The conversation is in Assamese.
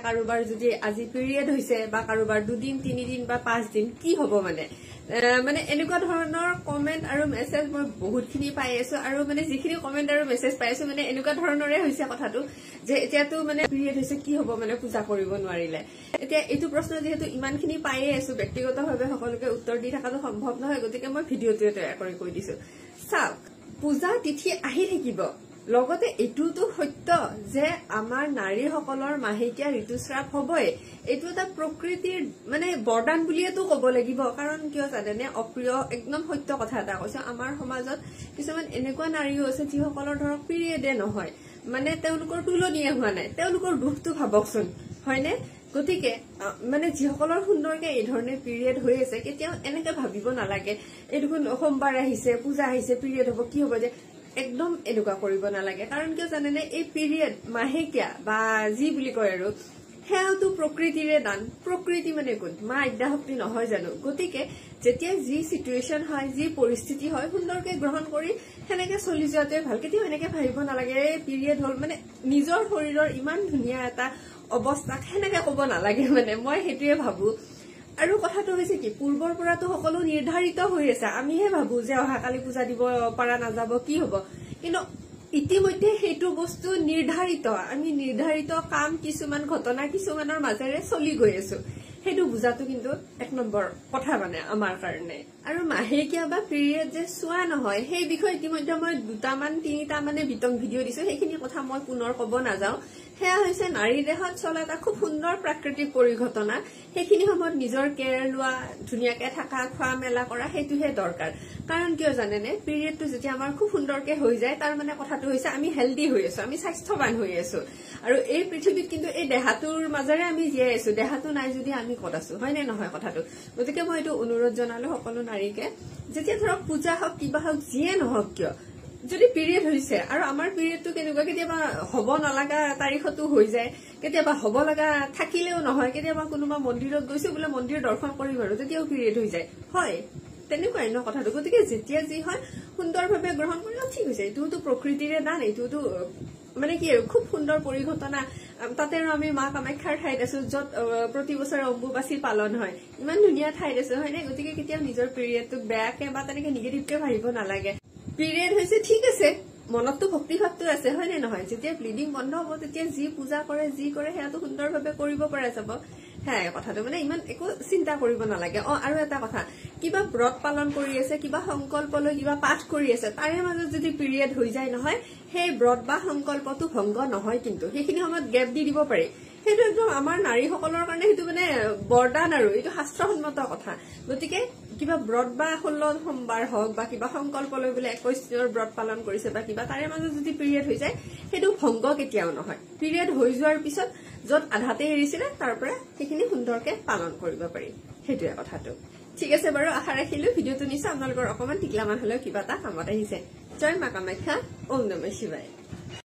কাৰোবাৰ যদি আজি পিৰিয়ড হৈছে বা কাৰোবাৰ 2 দিন 3 দিন বা 5 দিন কি হ'ব মানে এনেকুৱা ধৰণৰ কমেন্ট আৰু মেছেজ মই বহুতখিনি পাই আছো আৰু যিখিনি কমেন্ট আৰু মেছেজ পাই আছো এনেকুৱা ধৰণৰে হৈছে কথাটো যে এতিয়াতো পিৰিয়ড হৈছে কি হ'ব পূজা কৰিব নোৱাৰিলে এতিয়া এইটো প্ৰশ্ন যেহেতু ইমানখিনি পাইয়ে আছো ব্যক্তিগতভাৱে সকলোকে উত্তৰ দি থকাটো সম্ভৱ নহয় গতিকে মই ভিডিঅ'টো তৈয়াৰ কৰি কৈ দিছো চাওক পূজা তিথি আহি থাকিব লগতে এটুটো সত্য যে আমাৰ নাৰীসকলৰ মাহেকীয়া ঋতুস্ৰাৱ হবই এটু এটা প্ৰকৃতিৰ বৰদান বুলিয়েতো ক'ব লাগিব কাৰণ কিয় জানেনে অপ্ৰিয় একদম সত্য কথা এটা কৈছে আমাৰ সমাজত কিছুমান এনেকুৱা নাৰীও আছে যিসকলৰ ধৰক পিৰিয়ডে নহয় তেওঁলোকৰ তুলনীয়ে হোৱা নাই তেওঁলোকৰ দুখটো ভাবকচোন হয়নে গতিকে যিসকলৰ সুন্দৰকে এই ধৰণে পিৰিয়ড হৈ আছে কেতিয়াও এনেকে ভাবিব নালাগে এই দেখোন সোমবাৰ আহিছে পূজা আহিছে পিৰিয়ড হ'ব কি হ'ব যে একদম এনেকুৱা কৰিব নালাগে কাৰণ কিয় জানেনে এই পিৰিয়ড মাহেকীয়া বা যি বুলি কয় আৰু হেয়াটো প্ৰকৃতিৰে দান প্ৰকৃতি কোন মা আদ্যা শক্তি নহয় জানো গতিকে যেতিয়া যি সিচুৱেশন হয় যি পৰিস্থিতি হয় সুন্দৰকে গ্ৰহণ কৰি হেনেকে চলি যোৱাটোৱে ভাল কেতিয়াও এনেকে ভাবিব নালাগে পিৰিয়ড হল নিজৰ শৰীৰৰ ইমান ধুনীয়া এটা অৱস্থা হেনেকে ক'ব নালাগে মই হেতুৱে ভাবো আৰু কথাটো হৈছে কি পূৰ্বৰ পৰাটো সকলো নিৰ্ধাৰিত হৈ আছে আমিহে ভাবো যে অহাকালি পূজা দিব পৰা নাযাব কি হ'ব কিন্তু ইতিমধ্যে হেতু বস্তু নিৰ্ধাৰিত আমি নিৰ্ধাৰিত কাম কিছুমান ঘটনা কিছুমানৰ মাজেৰে চলি গৈ আছো হেতু বুজাটো কিন্তু এক নম্বৰ কথা আমাৰ কাৰণে আৰু মাহেকীয়া বা পিৰিয়ড যে চোৱা নহয় সেই বিষয়ে ইতিমধ্যে মই 2টা 3টা বিতং ভিডিঅ' দিছো সেইখিনি কথা মই পুনৰ ক'ব নাযাও হেয়া হৈছে নাৰী দেহত চলা এটা খুব সুন্দৰ প্ৰাকৃতিক পৰিঘটনা সেইখিনি সময়ত নিজৰ কেয়াৰ লোৱা ধুনীয়াকে থাকা খোৱা মেলা কৰা হেতুহে দৰকাৰ কাৰণ কিয় জানেনে পিৰিয়ডটো যেতিয়া আমাৰ খুব সুন্দৰকে হৈ যায় তাৰ কথাটো হৈছে আমি হেলদি হৈ আছো আমি স্বাস্থ্যৱান হৈ আছো আৰু এই পৃথিৱীত কিন্তু এই দেহাটোৰ মাজেৰে আমি জীয়াই আছো দেহাটো নাই যদি আমি ক'ত আছো হয় নে নহয় কথাটো গতিকে মই এইটো অনুৰোধ জনালো সকলো নাৰীকে যেতিয়া ধৰক পূজা হওক কিবা হওক যিয়ে নহওক কিয় যদি পিৰিয়ড হৈছে আৰু আমাৰ পিৰিয়ডটো কেনেকুৱা কেতিয়াবা হ'ব নলগা তাৰিখতো হৈ যায় কেতিয়াবা হ'ব লগা থাকিলেও নহয় কেতিয়াবা কোনোবা মন্দিৰত গৈছে বোলে মন্দিৰ দৰ্শন কৰিম আৰু তেতিয়াও পিৰিয়ড হৈ যায় হয় তেনেকুৱাই ন কথাটো গতিকে যেতিয়া যি হয় সুন্দৰভাৱে গ্ৰহণ কৰিলে ঠিক হৈছে এইটোতো প্ৰকৃতিৰে দান এইটোতো কি খুব সুন্দৰ পৰিঘটনা তাতে আমি মা কামাখ্যাৰ ঠাইত আছো য'ত প্ৰতি বছৰে অম্বুবাচী পালন হয় ইমান ধুনীয়া ঠাইত আছো হয়নে গতিকে কেতিয়াও নিজৰ পিৰিয়ডটোক বেয়াকে বা তেনেকে নিগেটিভকে ভাবিব নালাগে পিৰিয়ড হৈছে ঠিক আছে মনততো ভক্তিভাৱটো আছে হয় নে নহয় যেতিয়া ব্লিডিং বন্ধ হ'ব তেতিয়া যি পূজা কৰে যি কৰে সেয়াটো সুন্দৰভাৱে কৰিব পৰা যাব হ্যাঁ কথাটো ইমান একো চিন্তা কৰিব নালাগে আৰু এটা কথা কিবা ব্ৰত পালন কৰি আছে কিবা সংকল্প লৈ কিবা পাঠ কৰি আছে তাৰে মাজত যদি পিৰিয়ড হৈ যায় নহয় সেই ব্ৰত বা সংকল্পটো ভংগ নহয় কিন্তু সেইখিনি সময়ত গেপ দি দিব পাৰি সেইটো একদম আমাৰ নাৰীসকলৰ কাৰণে সেইটো বৰদান আৰু এইটো শাস্ত্ৰসন্মত কথা গতিকে কিবা ব্ৰত বা 16 সোমবাৰ হওক বা কিবা সংকল্প লৈ বোলে 21 দিনৰ ব্ৰত পালন কৰিছে বা কিবা তাৰে মাজত যদি পিৰিয়ড হৈ যায় সেইটো ভংগ কেতিয়াও নহয় পিৰিয়ড হৈ যোৱাৰ পিছত য'ত আধাতে এৰিছিলে তাৰ পৰা সেইখিনি সুন্দৰকে পালন কৰিব পাৰি সেইটোৱে কথাটো ঠিক আছে বাৰু আশা ৰাখিলো ভিডিঅ'টো নিশ্চয় আপোনালোকৰ অকমান টিকলামান হলেও কিবা এটা কামত আহিছে জয় মা কামাখ্যা ওম নমঃ শিৱায়